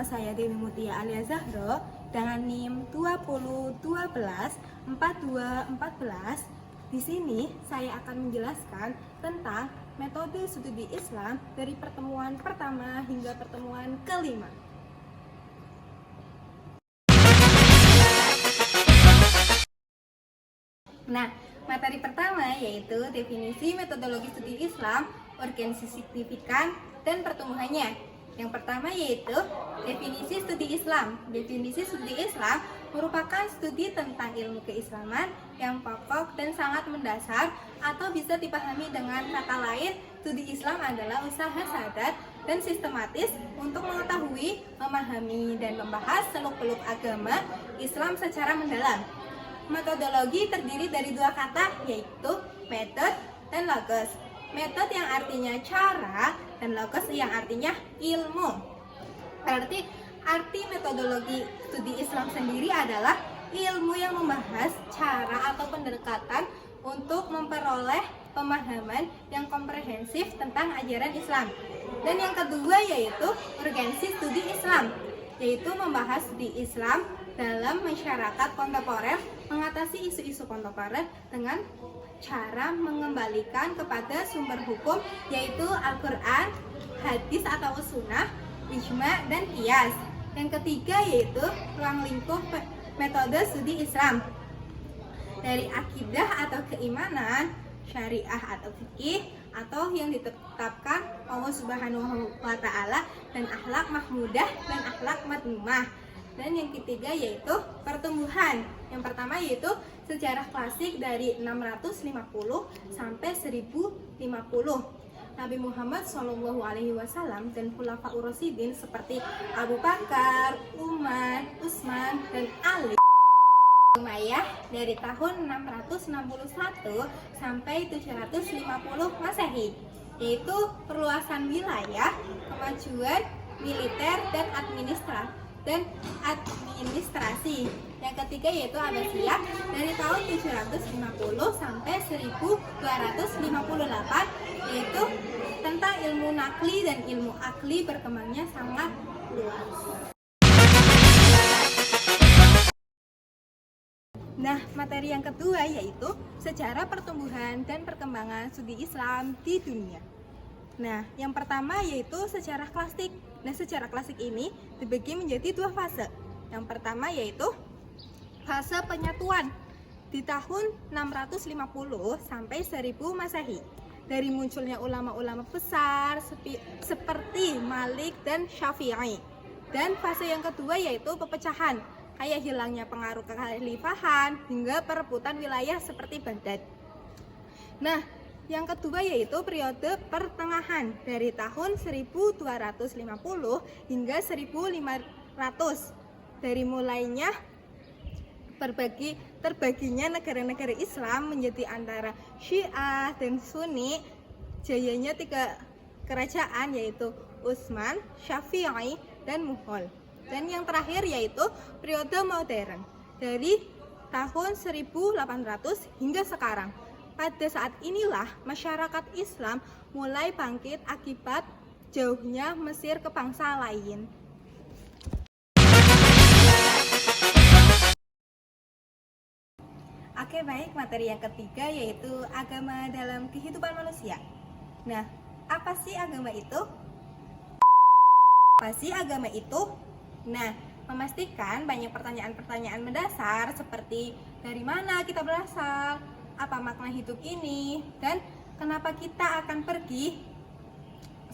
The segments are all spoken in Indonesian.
Nama saya Dewi Mutia Alia Zahro dengan NIM 20124214. Di sini saya akan menjelaskan tentang metode studi Islam dari pertemuan pertama hingga pertemuan kelima. Nah, materi pertama yaitu definisi metodologi studi Islam, urgensi signifikan, dan pertumbuhannya. Yang pertama yaitu definisi studi Islam. Definisi studi Islam merupakan studi tentang ilmu keislaman yang pokok dan sangat mendasar, atau bisa dipahami dengan kata lain, studi Islam adalah usaha sadar dan sistematis untuk mengetahui, memahami, dan membahas seluk-beluk agama Islam secara mendalam. Metodologi terdiri dari dua kata, yaitu metode dan logos. Metode yang artinya cara dan logos yang artinya ilmu. Berarti arti metodologi studi Islam sendiri adalah ilmu yang membahas cara atau pendekatan untuk memperoleh pemahaman yang komprehensif tentang ajaran Islam. Dan yang kedua yaitu urgensi studi Islam, yaitu membahas studi Islam dalam masyarakat kontemporer, mengatasi isu-isu kontemporer dengan cara mengembalikan kepada sumber hukum, yaitu Al-Quran, hadis atau sunnah, ijma, dan qiyas. Yang ketiga yaitu ruang lingkup metode studi Islam, dari akidah atau keimanan, syariah atau fikih, atau yang ditetapkan Allah Subhanahu wa Ta'ala, dan akhlak mahmudah dan akhlak madmumah. Dan yang ketiga yaitu pertumbuhan. Yang pertama yaitu sejarah klasik dari 650 sampai 1050. Nabi Muhammad SAW dan Khulafaur Rasyidin seperti Abu Bakar, Umar, Utsman, dan Ali Umayyah dari tahun 661 sampai 750 Masehi, yaitu perluasan wilayah, kemajuan militer dan administrasi. Yang ketiga yaitu Abbasiyah dari tahun 750 sampai 1258, yaitu tentang ilmu nakli dan ilmu akli berkembangnya sangat luas. Nah, materi yang kedua yaitu sejarah pertumbuhan dan perkembangan studi Islam di dunia. Nah, yang pertama yaitu sejarah klasik. Nah, sejarah klasik ini dibagi menjadi dua fase. Yang pertama yaitu fase penyatuan di tahun 650 sampai 1000 Masehi. Dari munculnya ulama-ulama besar seperti Malik dan Syafi'i. Dan fase yang kedua yaitu pepecahan, kayak hilangnya pengaruh kekhalifahan hingga perebutan wilayah seperti Baghdad. Nah, yang kedua yaitu periode pertengahan dari tahun 1250 hingga 1500. Dari mulainya terbaginya negara-negara Islam menjadi antara Syiah dan Sunni. Jayanya tiga kerajaan yaitu Utsman, Syafi'i, dan Mughal. Dan yang terakhir yaitu periode modern dari tahun 1800 hingga sekarang. Pada saat inilah masyarakat Islam mulai bangkit akibat jauhnya Mesir ke bangsa lain. Oke, baik, materi yang ketiga yaitu agama dalam kehidupan manusia. Nah, apa sih agama itu? Apa sih agama itu? Nah, memastikan banyak pertanyaan-pertanyaan mendasar seperti dari mana kita berasal, apa makna hidup ini, dan kenapa kita akan pergi,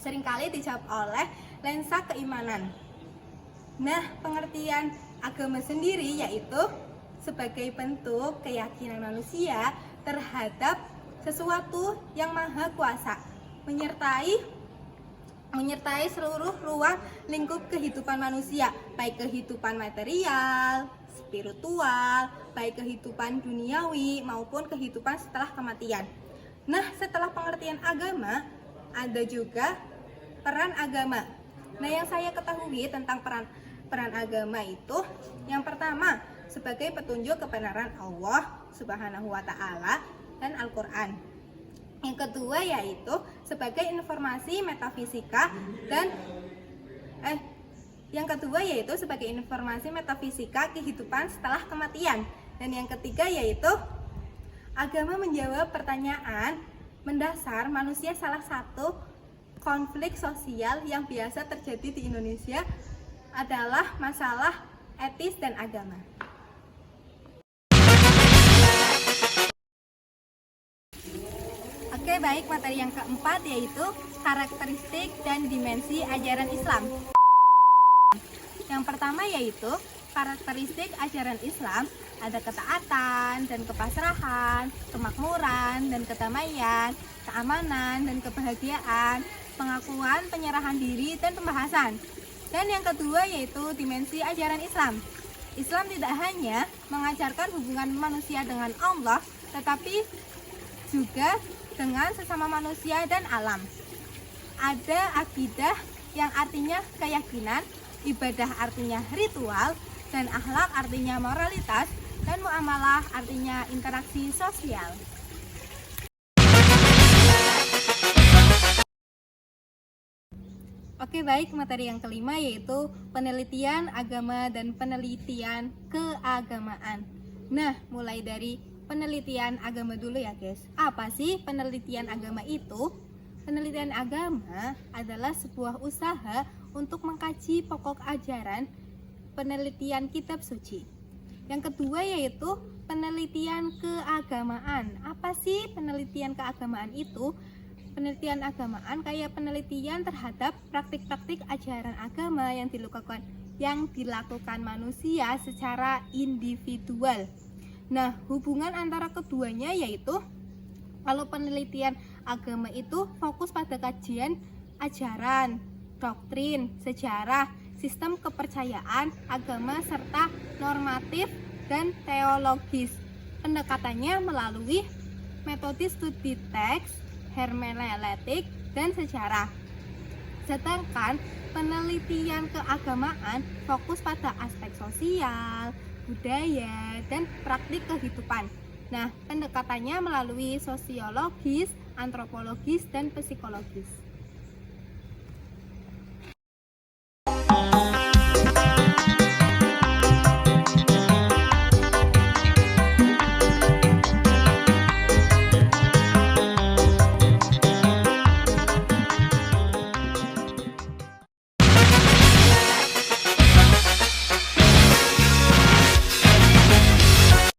seringkali dijawab oleh lensa keimanan. Nah, pengertian agama sendiri yaitu sebagai bentuk keyakinan manusia terhadap sesuatu yang maha kuasa, menyertai seluruh ruang lingkup kehidupan manusia, baik kehidupan material, spiritual, baik kehidupan duniawi maupun kehidupan setelah kematian. Nah, setelah pengertian agama, ada juga peran agama. Nah, yang saya ketahui tentang peran agama itu, yang pertama, sebagai petunjuk kebenaran Allah Subhanahu wa Ta'ala dan Al-Quran. Yang kedua yaitu sebagai informasi metafisika dan Yang kedua yaitu sebagai informasi metafisika kehidupan setelah kematian. Dan yang ketiga yaitu agama menjawab pertanyaan mendasar manusia. Salah satu konflik sosial yang biasa terjadi di Indonesia adalah masalah etis dan agama. Oke, baik, materi yang keempat yaitu karakteristik dan dimensi ajaran Islam. Yang pertama yaitu karakteristik ajaran Islam, ada ketaatan dan kepasrahan, kemakmuran dan kedamaian, keamanan dan kebahagiaan, pengakuan, penyerahan diri, dan pembahasan. Dan yang kedua yaitu dimensi ajaran Islam. Islam tidak hanya mengajarkan hubungan manusia dengan Allah, tetapi juga dengan sesama manusia dan alam. Ada akidah yang artinya keyakinan, ibadah artinya ritual, dan akhlak artinya moralitas, dan muamalah artinya interaksi sosial. Oke, baik, materi yang kelima yaitu penelitian agama dan penelitian keagamaan. Nah, mulai dari penelitian agama dulu ya guys. Apa sih penelitian agama itu? Penelitian agama adalah sebuah usaha untuk mengkaji pokok ajaran penelitian kitab suci. Yang kedua yaitu penelitian keagamaan. Apa sih penelitian keagamaan itu? Penelitian agamaan kayak penelitian terhadap praktik-praktik ajaran agama yang dilakukan manusia secara individual. Nah, hubungan antara keduanya yaitu kalau penelitian agama itu fokus pada kajian ajaran, doktrin, sejarah, sistem kepercayaan, agama, serta normatif dan teologis. Pendekatannya melalui metode studi teks, hermeneutik, dan sejarah. Sedangkan penelitian keagamaan fokus pada aspek sosial, budaya, dan praktik kehidupan. Nah, pendekatannya melalui sosiologis, antropologis, dan psikologis.